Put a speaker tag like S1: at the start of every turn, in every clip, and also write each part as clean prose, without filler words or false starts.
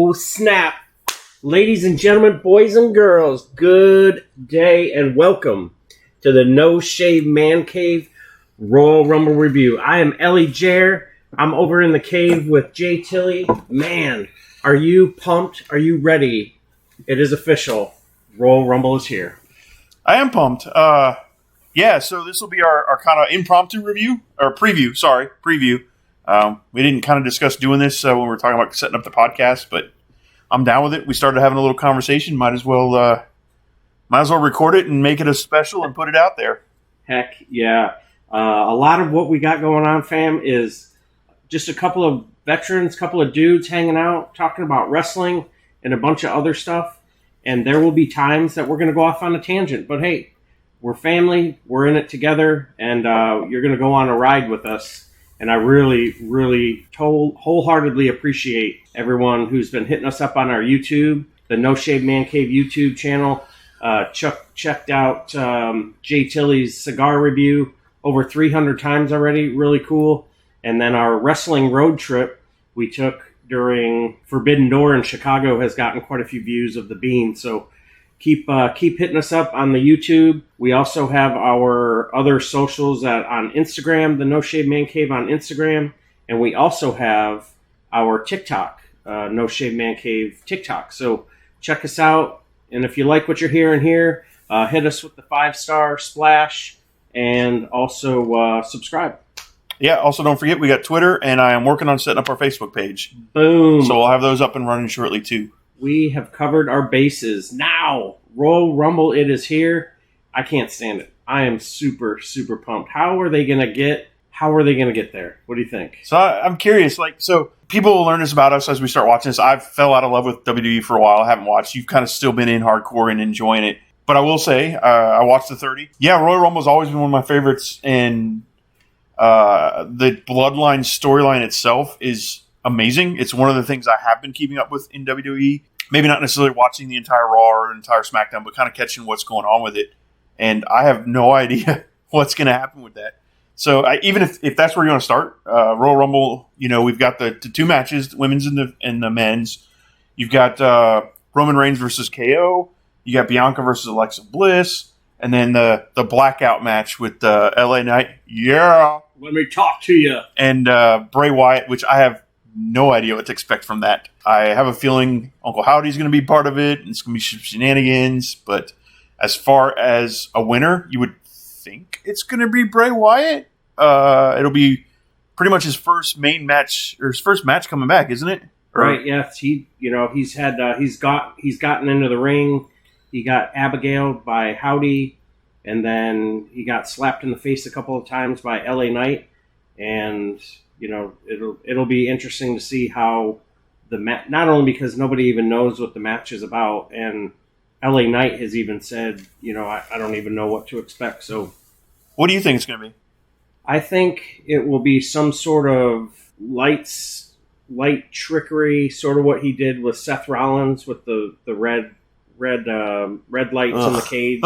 S1: Oh, snap. Ladies and gentlemen, boys and girls, good day and welcome to the No Shave Man Cave Royal Rumble Review. I am ElliJar. I'm over in the cave with JT. Man, are you pumped? Are you ready? It is official. Royal Rumble is here.
S2: I am pumped. So this will be our kind of impromptu review, or preview. We didn't kind of discuss doing this when we were talking about setting up the podcast, but I'm down with it. We started having a little conversation. Might as well record it and make it a special and put it out there.
S1: Heck yeah. A lot of what we got going on, fam, is just a couple of veterans, couple of dudes hanging out, talking about wrestling and a bunch of other stuff. And there will be times that we're going to go off on a tangent. But hey, we're family. We're in it together. And you're going to go on a ride with us. And I really, really wholeheartedly appreciate everyone who's been hitting us up on our YouTube, the No Shave Man Cave YouTube channel. Checked out Jay Tilly's cigar review over 300 times already. Really cool. And then our wrestling road trip we took during Forbidden Door in Chicago has gotten quite a few views of the Bean. So keep hitting us up on the YouTube. We also have our other socials on Instagram, the No Shave Man Cave on Instagram. And we also have our TikTok, No Shave Man Cave TikTok. So check us out. And if you like what you're hearing here, hit us with the 5-star splash and also subscribe.
S2: Yeah, also don't forget we got Twitter, and I am working on setting up our Facebook page.
S1: Boom.
S2: So we'll have those up and running shortly too.
S1: We have covered our bases. Now, Royal Rumble, it is here. I can't stand it. I am super, super pumped. How are they going to get there? What do you think?
S2: So I'm curious. So people will learn this about us as we start watching this. I fell out of love with WWE for a while. I haven't watched. You've kind of still been in hardcore and enjoying it. But I will say, I watched the 30. Yeah, Royal Rumble's always been one of my favorites, and the Bloodline storyline itself is amazing. It's one of the things I have been keeping up with in WWE. Maybe not necessarily watching the entire Raw or entire SmackDown, but kind of catching what's going on with it. And I have no idea what's going to happen with that. So even if that's where you want to start, Royal Rumble, we've got the two matches, the women's and the men's. You've got Roman Reigns versus KO. You got Bianca versus Alexa Bliss. And then the blackout match with LA Knight. Yeah.
S1: Let me talk to you.
S2: And Bray Wyatt, which I have no idea what to expect from that. I have a feeling Uncle Howdy's going to be part of it. And it's going to be shenanigans. But as far as a winner, you would think it's going to be Bray Wyatt. It'll be pretty much his first main match, or his first match coming back, isn't it?
S1: Right. Yes. He's gotten into the ring. He got Abigailed by Howdy, and then he got slapped in the face a couple of times by LA Knight. And it'll be interesting to see how the match. Not only because nobody even knows what the match is about, and LA Knight has even said, I don't even know what to expect. So,
S2: what do you think it's going to be?
S1: I think it will be some sort of light trickery, sort of what he did with Seth Rollins with the red lights in the cage.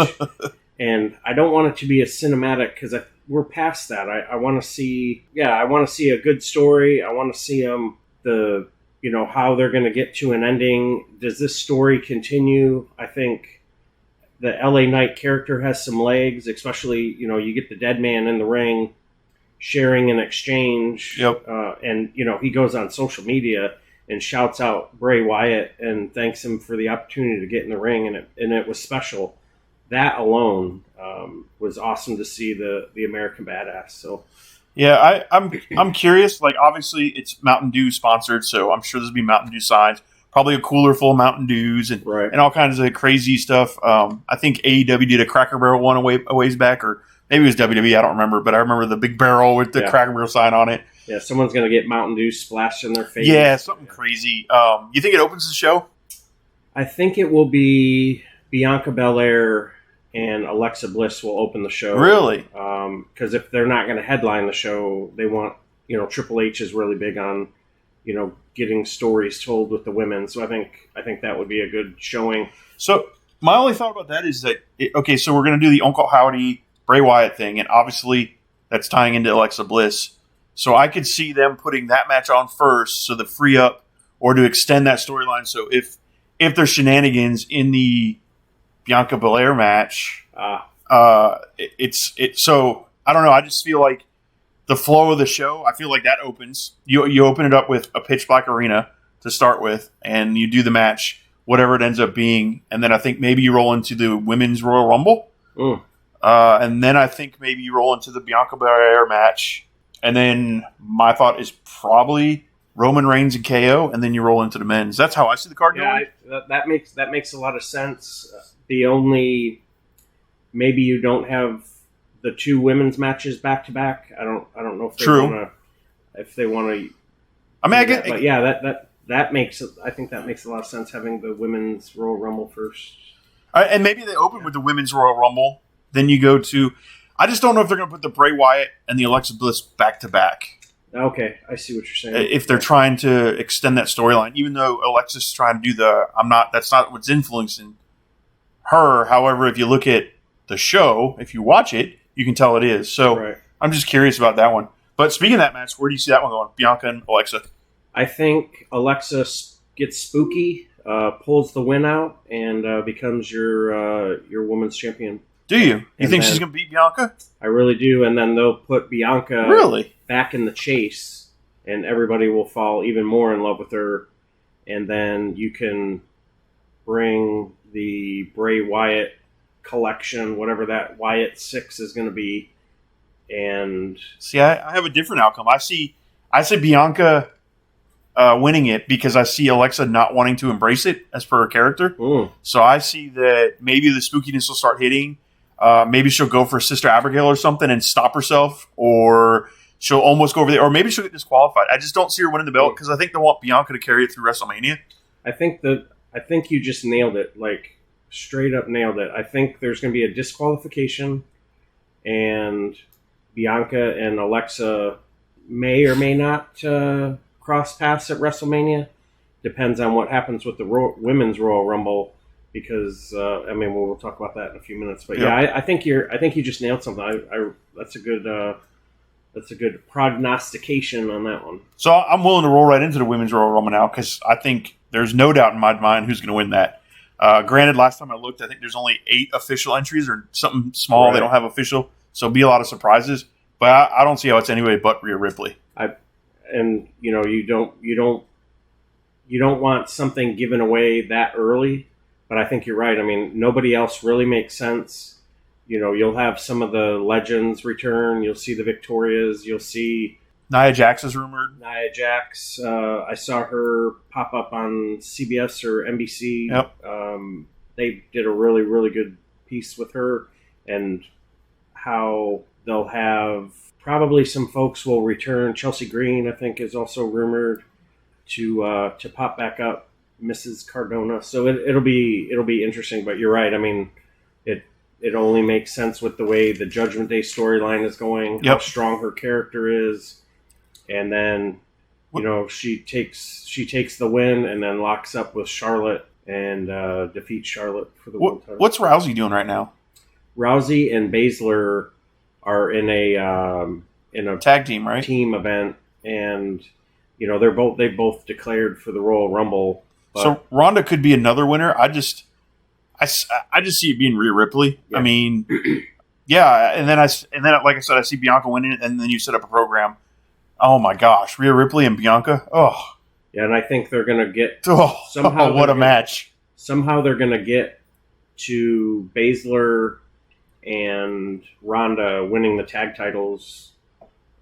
S1: And I don't want it to be a cinematic because we're past that. I want to see a good story. I want to see how they're going to get to an ending. Does this story continue? I think the LA Knight character has some legs, especially, you get the dead man in the ring sharing an exchange.
S2: Yep.
S1: And he goes on social media and shouts out Bray Wyatt and thanks him for the opportunity to get in the ring, and it was special. That alone was awesome to see the American Badass. So,
S2: yeah, I'm curious. Like, obviously, it's Mountain Dew sponsored, so I'm sure there'll be Mountain Dew signs, probably a cooler full of Mountain Dews and all kinds of crazy stuff. I think AEW did a Cracker Barrel one a ways back, or maybe it was WWE. I don't remember, but I remember the big barrel with the Cracker Barrel sign on it.
S1: Yeah, someone's going to get Mountain Dew splashed in their face.
S2: Yeah, something crazy. You think it opens the show?
S1: I think it will be Bianca Belair and Alexa Bliss will open the show.
S2: Really?
S1: Because if they're not going to headline the show, they want, Triple H is really big on, getting stories told with the women. So I think that would be a good showing.
S2: So my only thought about that is that, so we're going to do the Uncle Howdy Bray Wyatt thing, and obviously that's tying into Alexa Bliss. So I could see them putting that match on first so to free up or to extend that storyline. So if there's shenanigans in the Bianca Belair match, so I don't know. I just feel like the flow of the show, I feel like that opens. You open it up with a pitch black arena to start with, and you do the match, whatever it ends up being, and then I think maybe you roll into the Women's Royal Rumble, and then I think maybe you roll into the Bianca Belair match, and then my thought is probably Roman Reigns and KO, and then you roll into the men's. That's how I see the card going.
S1: That makes a lot of sense. The only maybe you don't have the two women's matches back to back. I don't know if they want to.
S2: I mean, I get,
S1: but yeah, that makes I think that makes a lot of sense having the women's Royal Rumble first.
S2: And maybe they open with the women's Royal Rumble, then you go to. I just don't know if they're going to put the Bray Wyatt and the Alexa Bliss back to back.
S1: Okay, I see what you're saying.
S2: If they're trying to extend that storyline, even though Alexa's trying to do that's not what's influencing her. However, if you look at the show, if you watch it, you can tell it is. So I'm just curious about that one. But speaking of that match, where do you see that one going? Bianca and Alexa.
S1: I think Alexa gets spooky, pulls the win out, and becomes your women's champion.
S2: Do you? You think she's going to beat Bianca?
S1: I really do. And then they'll put Bianca back in the chase, and everybody will fall even more in love with her. And then you can bring the Bray Wyatt collection, whatever that Wyatt 6 is going to be. And
S2: see, I have a different outcome. I see Bianca winning it because I see Alexa not wanting to embrace it as per her character. So I see that maybe the spookiness will start hitting. Maybe she'll go for Sister Abigail or something and stop herself, or she'll almost go over there, or maybe she'll get disqualified. I just don't see her winning the belt because I think they want Bianca to carry it through WrestleMania.
S1: I think you just nailed it, like straight up nailed it. I think there's going to be a disqualification, and Bianca and Alexa may or may not cross paths at WrestleMania. Depends on what happens with the Women's Royal Rumble. Because we'll talk about that in a few minutes. But I think you just nailed something. That's a good prognostication on that one.
S2: So I'm willing to roll right into the Women's Royal Rumble now because I think there's no doubt in my mind who's going to win that. Granted, last time I looked, I think there's only 8 official entries or something small. Right. They don't have official, so it'll be a lot of surprises. But I don't see how it's anyway but Rhea Ripley.
S1: You don't want something given away that early. But I think you're right. I mean, nobody else really makes sense. You'll have some of the legends return. You'll see the Victorias. You'll see
S2: Nia Jax is rumored.
S1: Nia Jax. I saw her pop up on CBS or NBC.
S2: Yep.
S1: They did a really, really good piece with her, and how they'll have probably some folks will return. Chelsea Green, I think, is also rumored to pop back up. Mrs. Cardona, so it'll be interesting. But you're right. I mean, it only makes sense with the way the Judgment Day storyline is going, how strong her character is, and then she takes the win and then locks up with Charlotte and defeats Charlotte for the world title.
S2: What's Rousey doing right now?
S1: Rousey and Baszler are in a
S2: tag team, right?
S1: Team event, and they both declared for the Royal Rumble. But,
S2: so Ronda could be another winner. I just see it being Rhea Ripley. Yeah. I mean, yeah, and then like I said, I see Bianca winning it, and then you set up a program. Oh my gosh, Rhea Ripley and Bianca. Oh,
S1: yeah, and I think they're gonna get
S2: somehow. What a match!
S1: Somehow they're gonna get to Baszler and Ronda winning the tag titles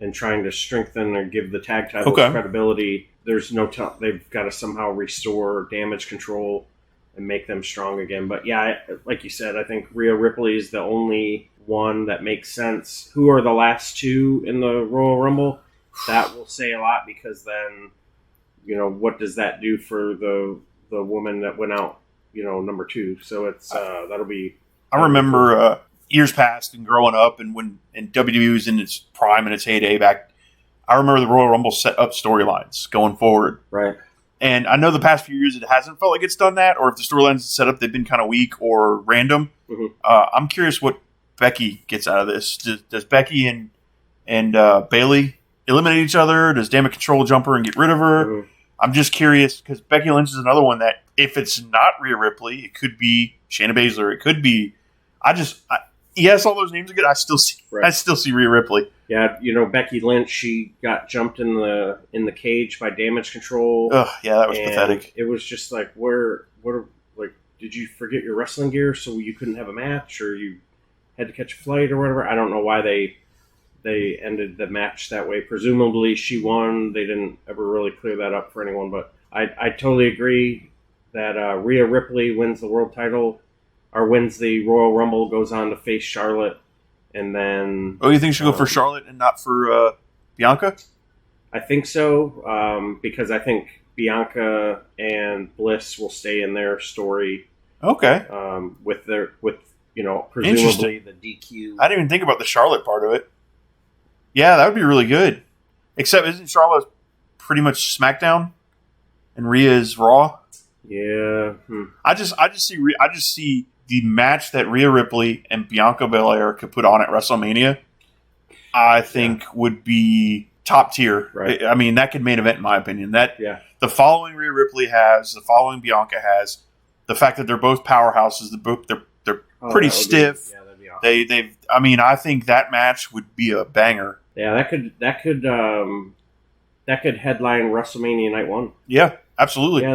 S1: and trying to strengthen or give the tag titles credibility. There's no they've got to somehow restore Damage Control and make them strong again. But yeah, like you said, I think Rhea Ripley is the only one that makes sense. Who are the last 2 in the Royal Rumble? That will say a lot because then, what does that do for the woman that went out, number 2? So it's that'll be.
S2: I remember years past and growing up, and when WWE was in its prime and its heyday back. I remember the Royal Rumble set up storylines going forward.
S1: Right.
S2: And I know the past few years it hasn't felt like it's done that, or if the storylines set up, they've been kind of weak or random. Mm-hmm. I'm curious what Becky gets out of this. Does Becky and Bayley eliminate each other? Does Damage Control jump her and get rid of her? I'm just curious because Becky Lynch is another one that if it's not Rhea Ripley, it could be Shayna Baszler. It could be. Yes, all those names are good. I still see Rhea Ripley.
S1: Yeah, Becky Lynch. She got jumped in the cage by Damage Control.
S2: Ugh, yeah, that was pathetic.
S1: It was just like, did you forget your wrestling gear so you couldn't have a match, or you had to catch a flight or whatever? I don't know why they ended the match that way. Presumably she won. They didn't ever really clear that up for anyone, but I totally agree that Rhea Ripley wins the world title, or wins the Royal Rumble, goes on to face Charlotte, and then...
S2: Oh, you think she'll go for Charlotte and not for Bianca?
S1: I think so, because I think Bianca and Bliss will stay in their story.
S2: Okay.
S1: With presumably the DQ.
S2: I didn't even think about the Charlotte part of it. Yeah, that would be really good. Except, isn't Charlotte pretty much SmackDown, and Rhea is Raw?
S1: Yeah.
S2: I just see the match that Rhea Ripley and Bianca Belair could put on at WrestleMania. I think would be top tier.
S1: Right.
S2: I mean, that could main event in my opinion. The following Rhea Ripley has, the following Bianca has, the fact that they're both powerhouses, they're pretty stiff.
S1: That'd be awesome.
S2: I think that match would be a banger.
S1: Yeah, that could headline WrestleMania Night 1.
S2: Yeah, absolutely.
S1: Yeah,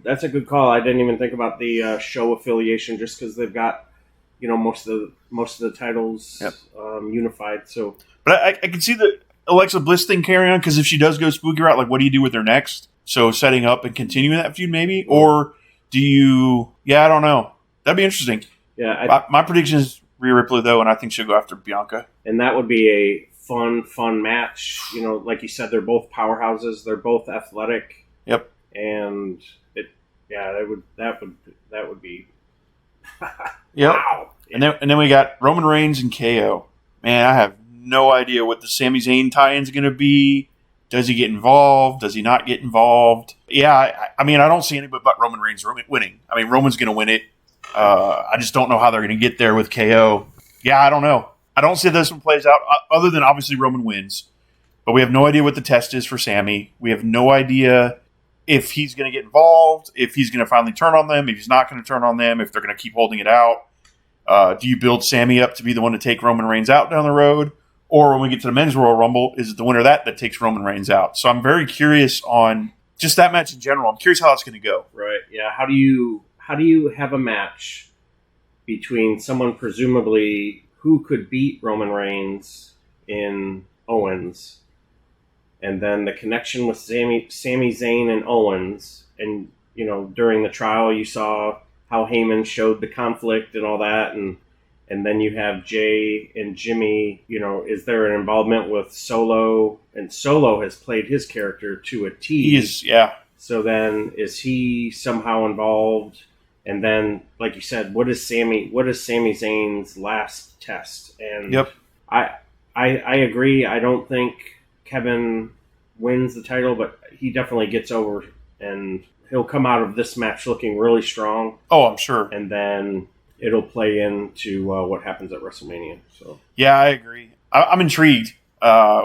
S1: that's a good call. I didn't even think about the show affiliation, just because they've got most of the titles unified. So,
S2: but I can see the Alexa Bliss thing carrying on, because if she does go spooky route, like what do you do with her next? So setting up and continuing that feud, maybe, or do you? Yeah, I don't know. That'd be interesting.
S1: Yeah,
S2: my prediction is Rhea Ripley though, and I think she'll go after Bianca.
S1: And that would be a fun match. Like you said, they're both powerhouses. They're both athletic.
S2: Yep.
S1: And that would be.
S2: Yep.
S1: Wow.
S2: And then we got Roman Reigns and KO. Man, I have no idea what the Sami Zayn tie-in's going to be. Does he get involved? Does he not get involved? Yeah, I don't see anybody but Roman Reigns winning. I mean, Roman's going to win it. I just don't know how they're going to get there with KO. Yeah, I don't know. I don't see this one plays out, other than obviously Roman wins. But we have no idea what the test is for Sami. We have no idea if he's going to get involved, if he's going to finally turn on them, if he's not going to turn on them, if they're going to keep holding it out. Do you build Sami up to be the one to take Roman Reigns out down the road? Or when we get to the Men's Royal Rumble, is it the winner of that takes Roman Reigns out? So I'm very curious on just that match in general. I'm curious how that's going to go.
S1: Right, yeah. How do you have a match between someone presumably who could beat Roman Reigns in Owens, and then the connection with Sami Zayn and Owens, and during the trial you saw how Heyman showed the conflict and all that, and then you have Jay and Jimmy. Is there an involvement with Solo? And Solo has played his character to a T.
S2: He is, yeah.
S1: So then, is he somehow involved? And then, like you said, what is Sami Zayn's last test? And
S2: yep.
S1: I agree. I don't think Kevin wins the title, but he definitely gets over, and he'll come out of this match looking really strong.
S2: Oh, I'm sure.
S1: And then it'll play into what happens at WrestleMania. So
S2: yeah, I agree. I'm intrigued,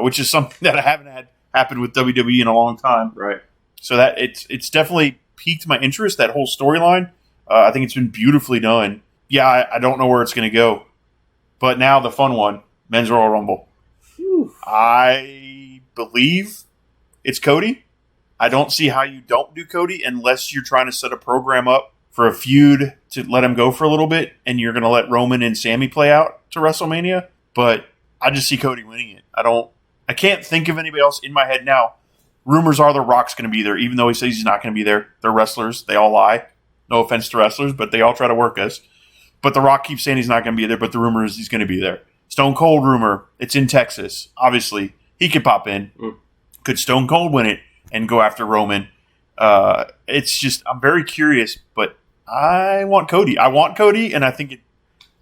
S2: which is something that I haven't had happen with WWE in a long time.
S1: Right.
S2: So that it's definitely piqued my interest, that whole storyline. I think it's been beautifully done. Yeah, I don't know where it's going to go. But now the fun one, Men's Royal Rumble.
S1: Whew.
S2: I believe it's Cody. I don't see how you don't do Cody unless you're trying to set a program up for a feud to let him go for a little bit, and you're going to let Roman and Sami play out to WrestleMania. But I just see Cody winning it. I can't think of anybody else in my head now. Rumors are The Rock's going to be there, even though he says he's not going to be there. They're wrestlers. They all lie. No offense to wrestlers, but they all try to work us. But The Rock keeps saying he's not going to be there, but the rumor is he's going to be there. Stone Cold rumor, it's in Texas. Obviously, he could pop in. Could Stone Cold win it and go after Roman? It's just, I'm very curious, but I want Cody. And I think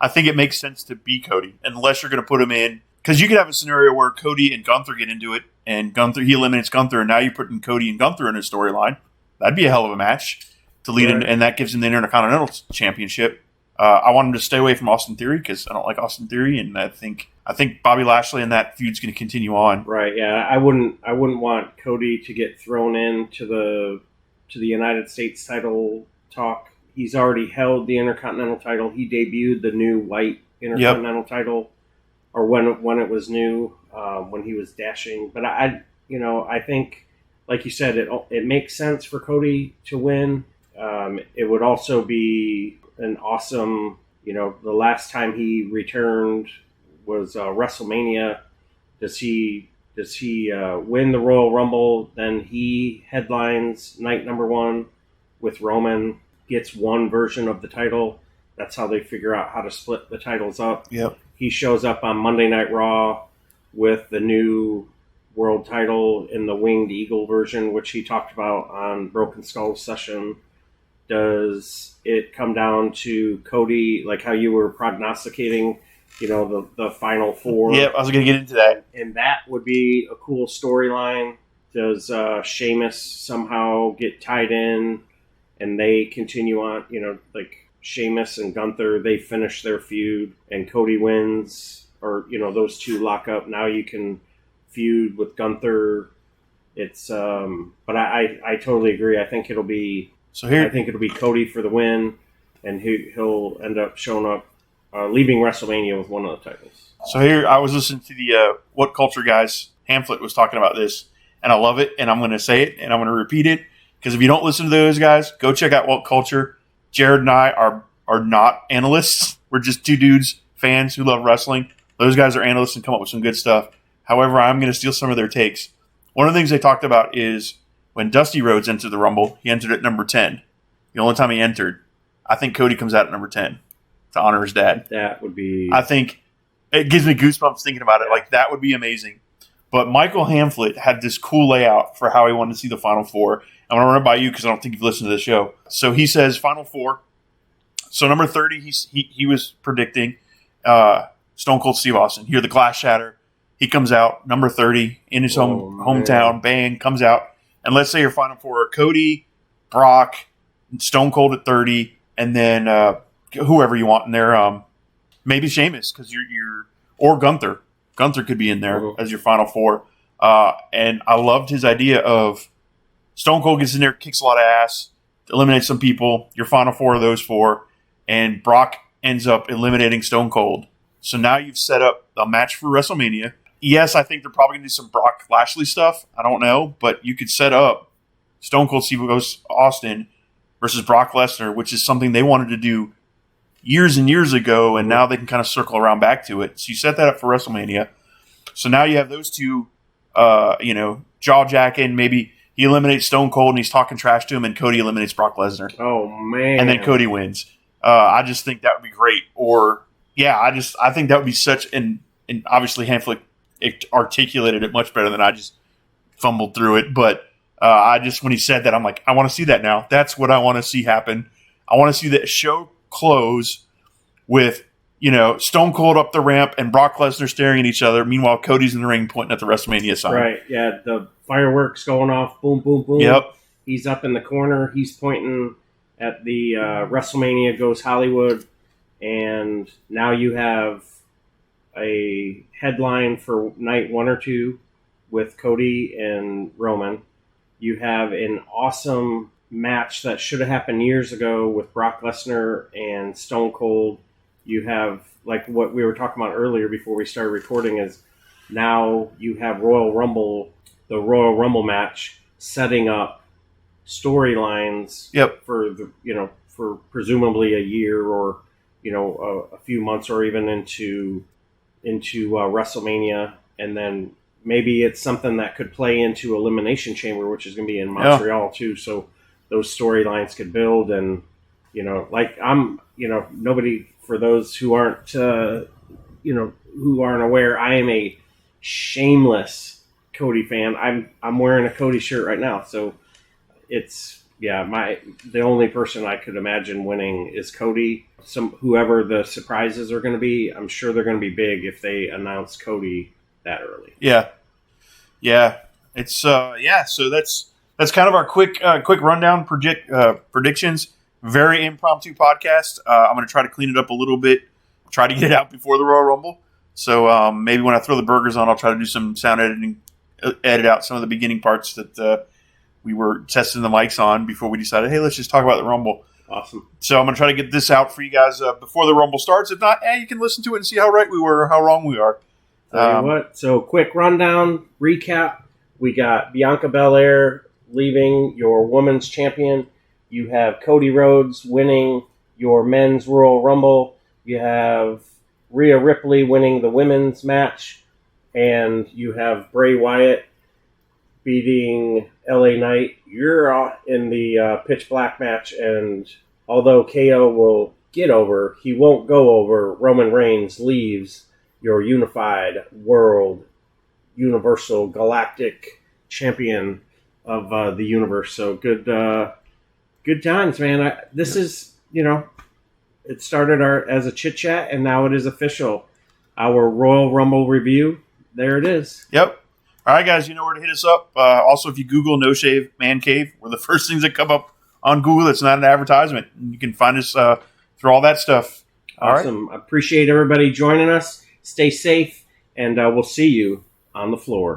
S2: it makes sense to be Cody, unless you're going to put him in. Because you could have a scenario where Cody and Gunther get into it, and he eliminates Gunther, and now you're putting Cody and Gunther in a storyline. That'd be a hell of a match to lead in, and that gives him the Intercontinental Championship. I want him to stay away from Austin Theory, because I don't like Austin Theory, and I think I think Bobby Lashley and that feud's going to continue on.
S1: Right. Yeah. I wouldn't want Cody to get thrown into the United States title talk. He's already held the Intercontinental title. He debuted the new white Intercontinental title, or when it was new, when he was dashing. But I think, like you said, it makes sense for Cody to win. It would also be an awesome, the last time he returned was WrestleMania. Does he win the Royal Rumble? Then he headlines night number 1 with Roman, gets one version of the title. That's how they figure out how to split the titles up.
S2: Yep.
S1: He shows up on Monday Night Raw with the new world title in the Winged Eagle version, which he talked about on Broken Skull session. Does it come down to Cody, like how you were prognosticating, the final 4?
S2: Yeah, I was going to get into that.
S1: And that would be a cool storyline. Does Sheamus somehow get tied in and they continue on, like Sheamus and Gunther, they finish their feud and Cody wins, or, those two lock up. Now you can feud with Gunther. It's, but I totally agree. I think it'll be Cody for the win, and he'll end up showing up, leaving WrestleMania with one of the titles.
S2: So here, I was listening to the What Culture guys, Hamflet was talking about this, and I love it, and I'm going to say it, and I'm going to repeat it, because if you don't listen to those guys, go check out What Culture. Jared and I are not analysts. We're just two dudes, fans who love wrestling. Those guys are analysts and come up with some good stuff. However, I'm going to steal some of their takes. One of the things they talked about is when Dusty Rhodes entered the Rumble, he entered at number 10. The only time he entered. I think Cody comes out at number 10 to honor his dad.
S1: That would be...
S2: I think it gives me goosebumps thinking about it. Like, that would be amazing. But Michael Hamflet had this cool layout for how he wanted to see the Final Four. I'm going to run it by you because I don't think you've listened to the show. So he says Final Four. So number 30, he was predicting Stone Cold Steve Austin. Hear the glass shatter. He comes out, number 30, in his hometown. Bang, comes out. And let's say your Final Four are Cody, Brock, Stone Cold at 30, and then whoever you want in there. Maybe Sheamus, because you're or Gunther. Gunther could be in there as your Final Four. And I loved his idea of Stone Cold gets in there, kicks a lot of ass, eliminates some people. Your Final Four of those 4. And Brock ends up eliminating Stone Cold. So now you've set up a match for WrestleMania. Yes, I think they're probably going to do some Brock Lashley stuff. I don't know. But you could set up Stone Cold Steve Austin versus Brock Lesnar, which is something they wanted to do years and years ago, and now they can kind of circle around back to it. So you set that up for WrestleMania. So now you have those two, jaw-jacking. Maybe he eliminates Stone Cold and he's talking trash to him, and Cody eliminates Brock Lesnar.
S1: Oh, man.
S2: And then Cody wins. I just think that would be great. Or, I think that would be such and obviously Hamflet articulated it much better than I just fumbled through it. But when he said that, I'm like, I want to see that now. That's what I want to see happen. I want to see the show close with, Stone Cold up the ramp and Brock Lesnar staring at each other. Meanwhile, Cody's in the ring pointing at the WrestleMania sign.
S1: Right, yeah. The fireworks going off. Boom, boom, boom.
S2: Yep.
S1: He's up in the corner. He's pointing at the WrestleMania Goes Hollywood. And now you have a headline for night 1 or 2 with Cody and Roman. You have an awesome match that should have happened years ago with Brock Lesnar and Stone Cold. You have, like what we were talking about earlier before we started recording, is now you have the Royal Rumble match setting up storylines for presumably a year or a few months or even into WrestleMania, and then maybe it's something that could play into Elimination Chamber, which is going to be in Montreal too. So those storylines could build, and nobody, for those who aren't aware, I am a shameless Cody fan. I'm wearing a Cody shirt right now, so it's the only person I could imagine winning is Cody. Whoever the surprises are going to be, I'm sure they're going to be big if they announce Cody that early.
S2: Yeah. It's so that's kind of our quick rundown predictions. Very impromptu podcast. I'm going to try to clean it up a little bit, try to get it out before the Royal Rumble. So maybe when I throw the burgers on, I'll try to do some sound editing, edit out some of the beginning parts that we were testing the mics on before we decided, hey, let's just talk about the Rumble.
S1: Awesome.
S2: So I'm going to try to get this out for you guys before the Rumble starts. If not, you can listen to it and see how right we were or how wrong we are.
S1: Tell you what. So quick rundown, recap. We got Bianca Belair leaving, your women's champion. You have Cody Rhodes winning your men's Royal Rumble. You have Rhea Ripley winning the women's match. And you have Bray Wyatt beating LA Knight. You're in the pitch black match. And although KO will get over, he won't go over. Roman Reigns leaves your unified world, universal, galactic champion of the universe. So good times, man. This is, it started as a chit chat, and now it is official. Our Royal Rumble review. There it is.
S2: Yep. All right, guys, you know where to hit us up. Also, if you Google No Shave Man Cave, we're the first things that come up on Google. It's not an advertisement. You can find us through all that stuff.
S1: Awesome. I appreciate everybody joining us. Stay safe, and we'll see you on the floor.